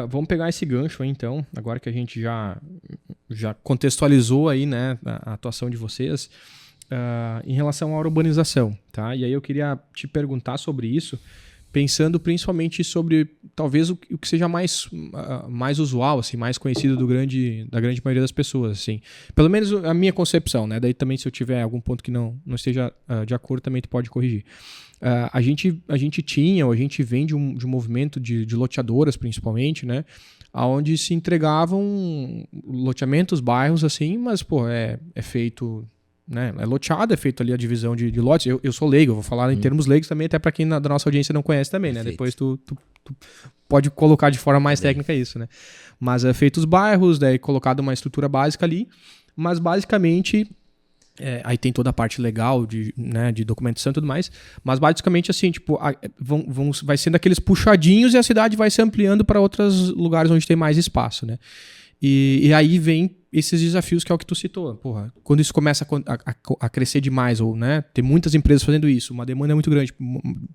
vamos pegar esse gancho aí, então, agora que a gente já contextualizou aí, né, a atuação de vocês, em relação à urbanização, tá? E aí eu queria te perguntar sobre isso, pensando principalmente sobre talvez o que seja mais usual, assim, mais conhecido da grande maioria das pessoas, assim. Pelo menos a minha concepção, né? Daí também se eu tiver algum ponto que não esteja de acordo, também tu pode corrigir. A gente tinha, ou a gente vem de um movimento de loteadoras, principalmente, né? Onde se entregavam loteamentos, bairros, assim, mas, pô, é feito, né? É loteado, é feito ali a divisão de lotes. Eu sou leigo, eu vou falar em termos leigos também, até para quem da nossa audiência não conhece também, né? Perfeito. Depois tu pode colocar de forma mais técnica isso, né? Mas é feito os bairros, daí colocado uma estrutura básica ali, mas basicamente... aí tem toda a parte legal de documentação e tudo mais, mas basicamente assim, tipo, vai sendo aqueles puxadinhos e a cidade vai se ampliando para outros lugares onde tem mais espaço, né? E aí vem esses desafios que é o que tu citou. Porra, quando isso começa a crescer demais, ou, né, ter muitas empresas fazendo isso, uma demanda muito grande,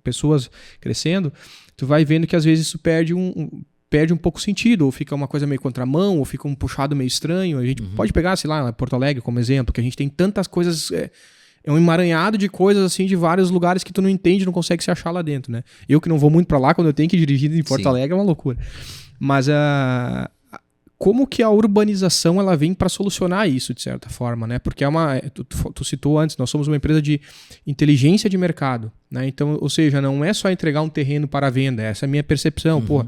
pessoas crescendo, tu vai vendo que às vezes isso perde um pouco sentido, ou fica uma coisa meio contramão, ou fica um puxado meio estranho. A gente pode pegar, sei lá, Porto Alegre como exemplo, que a gente tem tantas coisas, é um emaranhado de coisas assim de vários lugares que tu não entende, não consegue se achar lá dentro, né? Eu que não vou muito pra lá, quando eu tenho que dirigir em Porto Alegre é uma loucura. Mas como que a urbanização ela vem para solucionar isso, de certa forma, né? Porque tu citou antes, nós somos uma empresa de inteligência de mercado, né? Então, ou seja, não é só entregar um terreno para a venda, essa é a minha percepção. Porra,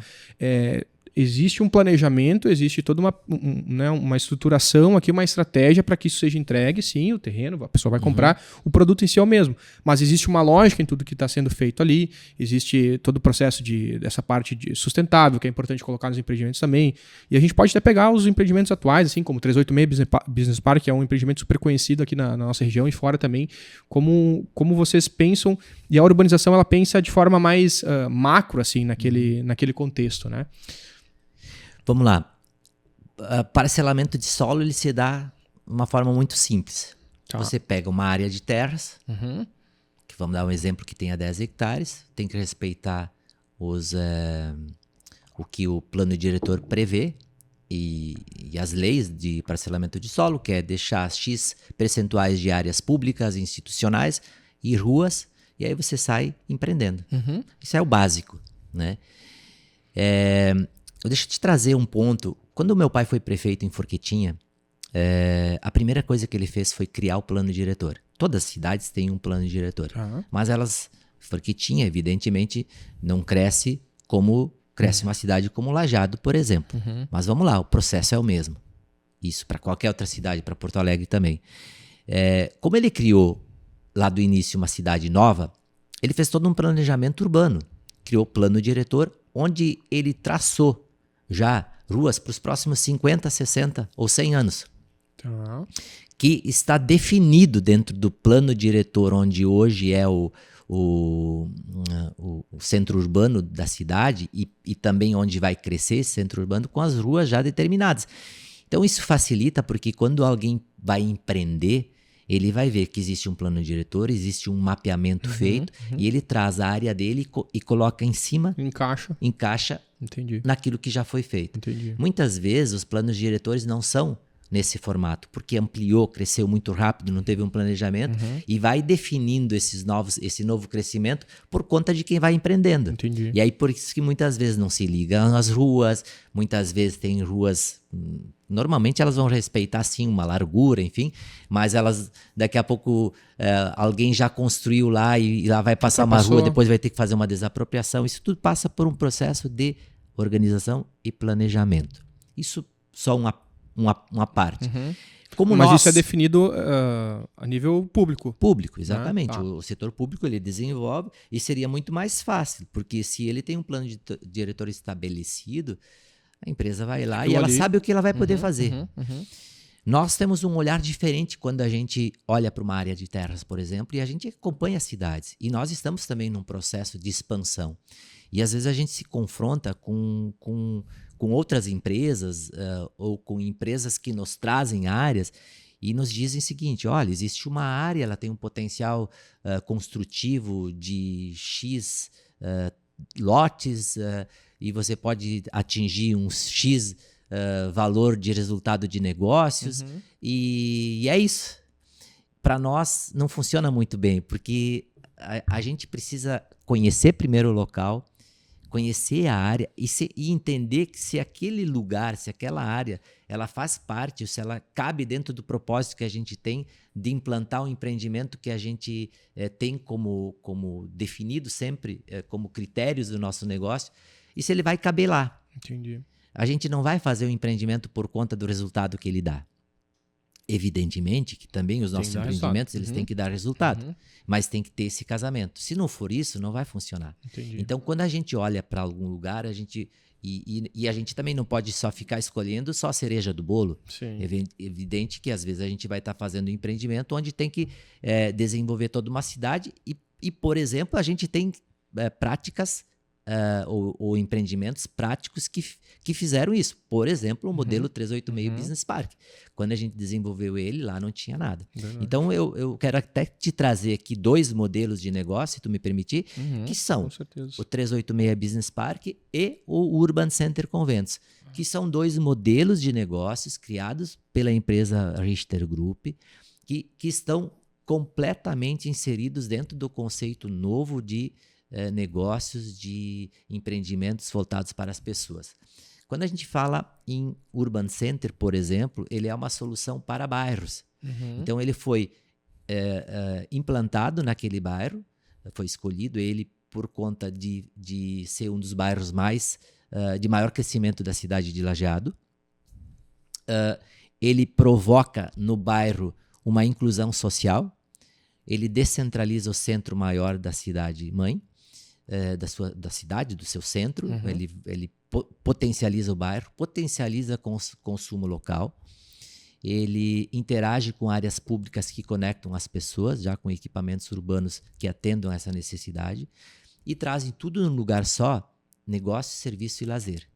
existe um planejamento, existe toda uma estruturação aqui, uma estratégia para que isso seja entregue, sim, o terreno, a pessoa vai comprar, o produto em si é o mesmo, mas existe uma lógica em tudo que está sendo feito ali, existe todo o processo dessa parte sustentável, que é importante colocar nos empreendimentos também, e a gente pode até pegar os empreendimentos atuais, assim, como o 386 Business Park, que é um empreendimento super conhecido aqui na nossa região e fora também, como vocês pensam, e a urbanização ela pensa de forma mais macro, assim, naquele contexto, né? Vamos lá. Parcelamento de solo ele se dá de uma forma muito simples. Tá. Você pega uma área de terras, que vamos dar um exemplo que tenha 10 hectares, tem que respeitar o que o plano diretor prevê e as leis de parcelamento de solo, que é deixar X percentuais de áreas públicas, institucionais e ruas, e aí você sai empreendendo. Isso é o básico, né? Deixa eu te trazer um ponto. Quando o meu pai foi prefeito em Forquetinha, a primeira coisa que ele fez foi criar o plano diretor. Todas as cidades têm um plano diretor. Mas Forquetinha, evidentemente, não cresce como cresce uma cidade como Lajeado, por exemplo. Mas vamos lá, o processo é o mesmo. Isso para qualquer outra cidade, para Porto Alegre também. Como ele criou lá do início uma cidade nova, ele fez todo um planejamento urbano. Criou o plano diretor, onde ele traçou já ruas para os próximos 50, 60 ou 100 anos. Tá. Que está definido dentro do plano diretor, onde hoje é o centro urbano da cidade e também onde vai crescer esse centro urbano, com as ruas já determinadas. Então isso facilita, porque quando alguém vai empreender, ele vai ver que existe um plano diretor, existe um mapeamento feito, e ele traz a área dele e coloca em cima, encaixa Entendi. naquilo que já foi feito. Entendi. Muitas vezes os planos diretores não são nesse formato, porque ampliou, cresceu muito rápido, não teve um planejamento, e vai definindo esse novo crescimento por conta de quem vai empreendendo. Entendi. E aí por isso que muitas vezes não se ligam as ruas, muitas vezes tem ruas, normalmente elas vão respeitar sim uma largura, enfim, mas elas daqui a pouco alguém já construiu lá e lá vai passar uma rua, depois vai ter que fazer uma desapropriação. Isso tudo passa por um processo de organização e planejamento. Isso só uma parte. Mas isso é definido a nível público. Público, exatamente. O setor público ele desenvolve e seria muito mais fácil, porque se ele tem um plano diretor estabelecido, a empresa vai lá e ela sabe o que ela vai poder fazer. Nós temos um olhar diferente quando a gente olha para uma área de terras, por exemplo, e a gente acompanha as cidades. E nós estamos também num processo de expansão. E às vezes a gente se confronta com outras empresas ou com empresas que nos trazem áreas e nos dizem o seguinte: olha, existe uma área, ela tem um potencial construtivo de X lotes e você pode atingir um X valor de resultado de negócios, e é isso. Para nós não funciona muito bem, porque a gente precisa conhecer primeiro o local, conhecer a área e entender que se aquele lugar, se aquela área, ela faz parte, se ela cabe dentro do propósito que a gente tem de implantar um empreendimento que a gente tem como definido sempre, como critérios do nosso negócio, e se ele vai caber lá. Entendi. A gente não vai fazer um empreendimento por conta do resultado que ele dá. Evidentemente que também os nossos empreendimentos eles têm que dar resultado, mas tem que ter esse casamento. Se não for isso, não vai funcionar. Entendi. Então, quando a gente olha para algum lugar, a gente e a gente também não pode só ficar escolhendo só a cereja do bolo. Sim. Evidente que às vezes a gente vai estar fazendo um empreendimento onde tem que desenvolver toda uma cidade e, por exemplo, a gente tem práticas ou empreendimentos práticos que fizeram isso. Por exemplo, o modelo 386 Business Park. Quando a gente desenvolveu ele, lá não tinha nada. Então, eu quero até te trazer aqui 2 modelos de negócio, se tu me permitir, que são o 386 Business Park e o Urban Center Conventos, que são 2 modelos de negócios criados pela empresa Richter Group, que estão completamente inseridos dentro do conceito novo de negócios, de empreendimentos voltados para as pessoas. Quando a gente fala em Urban Center, por exemplo, ele é uma solução para bairros. Então, ele foi implantado naquele bairro, foi escolhido ele por conta de ser um dos bairros de maior crescimento da cidade de Lajeado. Ele provoca no bairro uma inclusão social, ele descentraliza o centro maior da cidade-mãe, da cidade, do seu centro, ele potencializa o bairro, potencializa o consumo local, ele interage com áreas públicas que conectam as pessoas, já com equipamentos urbanos que atendam a essa necessidade, e trazem tudo num lugar só, negócio, serviço e lazer.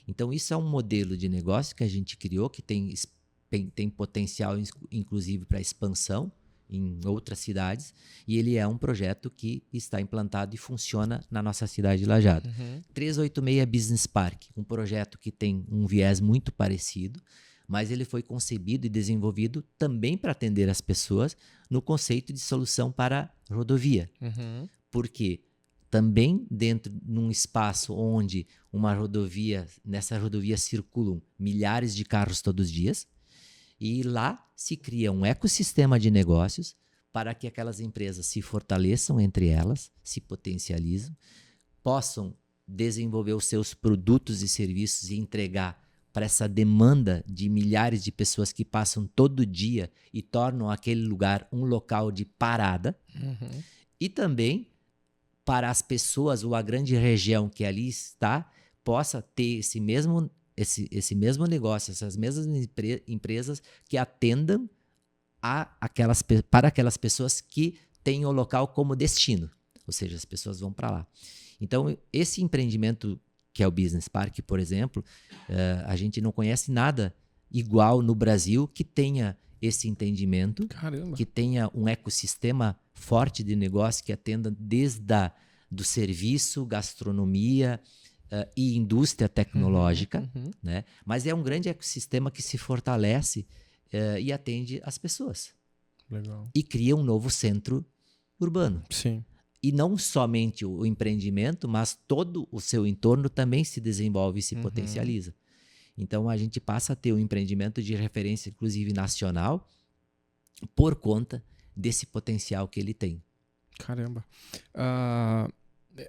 Então, isso é um modelo de negócio que a gente criou, que tem potencial, inclusive, para expansão em outras cidades, e ele é um projeto que está implantado e funciona na nossa cidade de Lajeado. 386 Business Park, um projeto que tem um viés muito parecido, mas ele foi concebido e desenvolvido também para atender as pessoas no conceito de solução para rodovia. Porque também dentro de um espaço onde nessa rodovia circulam milhares de carros todos os dias, e lá se cria um ecossistema de negócios para que aquelas empresas se fortaleçam entre elas, se potencializam, possam desenvolver os seus produtos e serviços e entregar para essa demanda de milhares de pessoas que passam todo dia e tornam aquele lugar um local de parada. E também para as pessoas ou a grande região que ali está possa ter esse mesmo negócio, essas mesmas empresas que atendam para aquelas pessoas que têm o local como destino, ou seja, as pessoas vão para lá. Então, esse empreendimento que é o Business Park, por exemplo, a gente não conhece nada igual no Brasil que tenha esse entendimento, que tenha um ecossistema forte de negócio que atenda desde do serviço, gastronomia, e indústria tecnológica, né? Mas é um grande ecossistema que se fortalece e atende as pessoas. Legal. E cria um novo centro urbano. Sim. E não somente o empreendimento, mas todo o seu entorno também se desenvolve e se potencializa. Então, a gente passa a ter um empreendimento de referência, inclusive nacional, por conta desse potencial que ele tem. Caramba.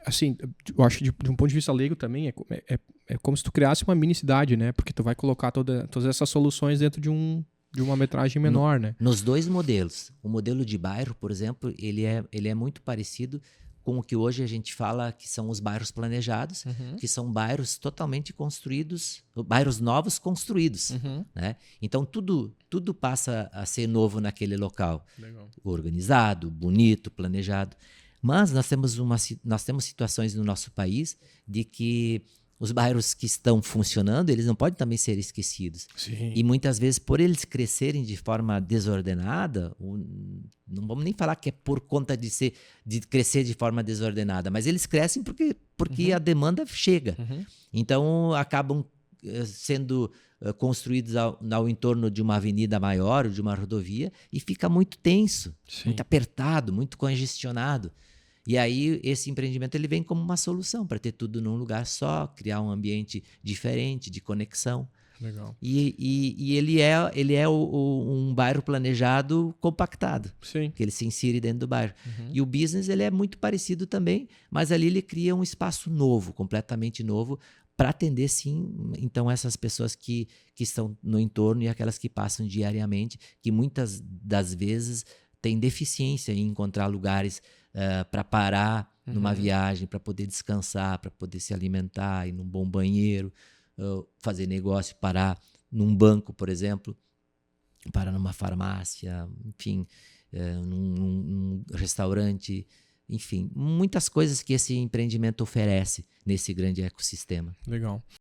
Assim, eu acho que de um ponto de vista leigo também é como se tu criasse uma mini cidade, né? Porque tu vai colocar todas essas soluções dentro de uma metragem menor, né? Nos 2 modelos. O modelo de bairro, por exemplo, ele é muito parecido com o que hoje a gente fala que são os bairros planejados, que são bairros totalmente construídos, bairros novos construídos, né? Então, tudo passa a ser novo naquele local. Legal. Organizado, bonito, planejado. Mas nós temos situações no nosso país de que os bairros que estão funcionando, eles não podem também ser esquecidos. Sim. E muitas vezes, por eles crescerem de forma desordenada, não vamos nem falar que é por conta de crescer de forma desordenada, mas eles crescem porque a demanda chega. Então, acabam sendo construídos ao entorno de uma avenida maior, ou de uma rodovia, e fica muito tenso, muito apertado, muito congestionado. E aí esse empreendimento ele vem como uma solução para ter tudo num lugar só, criar um ambiente diferente, de conexão. Legal. E ele é um bairro planejado compactado, Sim. que ele se insere dentro do bairro. E o business ele é muito parecido também, mas ali ele cria um espaço novo, completamente novo, para atender, sim, então essas pessoas que estão no entorno e aquelas que passam diariamente, que muitas das vezes têm deficiência em encontrar lugares para parar numa viagem, para poder descansar, para poder se alimentar, ir num bom banheiro, fazer negócio, parar num banco, por exemplo, parar numa farmácia, enfim, num restaurante, enfim, muitas coisas que esse empreendimento oferece nesse grande ecossistema. Legal.